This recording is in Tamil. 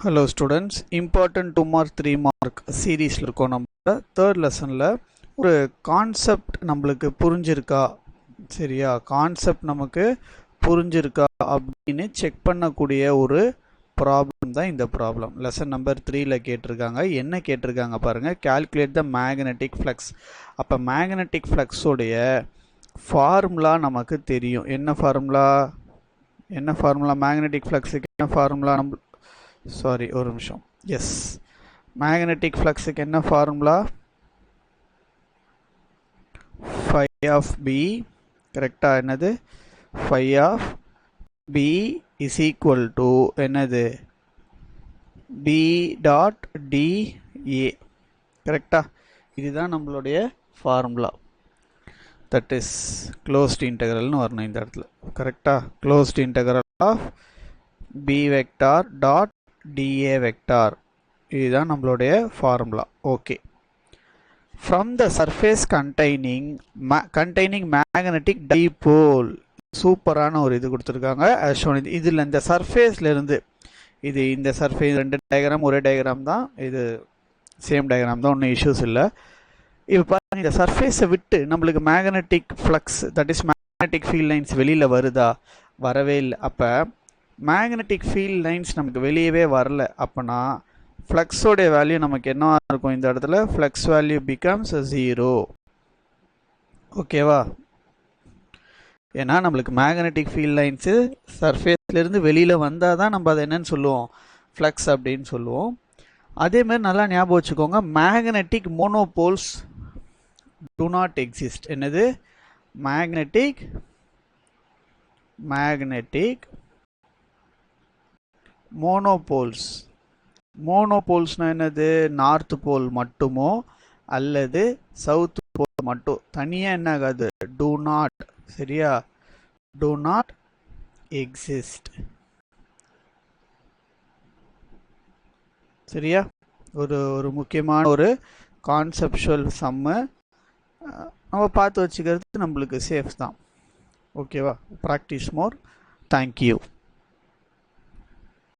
Hello students, important 2 mark 3 mark series இருக்கோம். நம்ம third lessonல ஒரு கான்செப்ட் நம்மளுக்கு புரிஞ்சிருக்கா, சரியா, கான்செப்ட் நமக்கு புரிஞ்சிருக்கா அப்படின்னு செக் பண்ணக்கூடிய ஒரு ப்ராப்ளம் தான் இந்த ப்ராப்ளம். லெசன் நம்பர் 3ல கேட்டிருக்காங்க. என்ன கேட்டிருக்காங்க பாருங்க, calculate the magnetic flux. அப்போ மேக்னெட்டிக் ஃப்ளக்ஸோடைய ஃபார்முலா நமக்கு தெரியும். என்ன ஃபார்முலா மேக்னெட்டிக் ஃப்ளக்ஸுக்கு என்ன ஃபார்முலா? சாரி ஒரு நிமிஷம். எஸ், மேக்னெட்டிக் ஃப்ளக்ஸுக்கு என்ன ஃபார்முலா? phi ஆஃப் பி, கரெக்டா? என்னது? phi of B is equal to என்னது? பி டாட் டிஏ, கரெக்டா? இதுதான் நம்மளுடைய ஃபார்முலா. தட் இஸ் க்ளோஸ்ட் இன்டெக்ரல்னு வரணும் இந்த இடத்துல, கரெக்டா? Closed integral of B vector dot dA vector, இதுதான் நம்மளுடைய formula. Okay. From the surface containing magnetic dipole, சூப்பரான ஒரு இது கொடுத்துருக்காங்க. இதில் இந்த சர்ஃபேஸ்லேருந்து, இது இந்த சர்ஃபேஸ் ரெண்டு டயக்ராம் ஒரே டயக்ராம் தான், இது சேம் டயக்ராம் தான், ஒன்றும் இஷ்யூஸ் இல்லை. இப்போ பாருங்கள், இந்த சர்ஃபேஸை விட்டு நம்மளுக்கு magnetic flux, that is magnetic field lines வெளியில் வருதா? வரவே இல்லை. அப்போ மேக்னெட்டிக் ஃபீல்ட் லைன்ஸ் நமக்கு வெளியவே வரல. அப்போனா ஃப்ளக்ஸோடைய வேல்யூ நமக்கு என்னவா இருக்கும்? இந்த இடத்துல ஃப்ளக்ஸ் வேல்யூ பிகம்ஸ் 0. ஓகேவா? ஏன்னா நம்மளுக்கு மேக்னெட்டிக் ஃபீல்ட் லைன்ஸு சர்ஃபேஸ்லேருந்து வெளியில் வந்தால் தான் நம்ம அதை என்னன்னு சொல்லுவோம்? ஃப்ளக்ஸ் அப்படின்னு சொல்லுவோம். அதேமாதிரி நல்லா ஞாபகம் வச்சுக்கோங்க, magnetic monopoles do not exist. என்னது? மேக்னெட்டிக் மோனோபோல்ஸ்னா என்னது? நார்த் போல் மட்டுமோ அல்லது சவுத் போல் மட்டும், தனியாக என்ன ஆகாது? டு நாட், சரியா? டு நாட் எக்ஸிஸ்ட், சரியா? ஒரு முக்கியமான ஒரு கான்செப்சுவல் சம்மு நம்ம பார்த்து வச்சுக்கிறது நம்மளுக்கு சேஃப் தான். ஓகேவா? ப்ராக்டிஸ் மோர். தேங்க்யூ.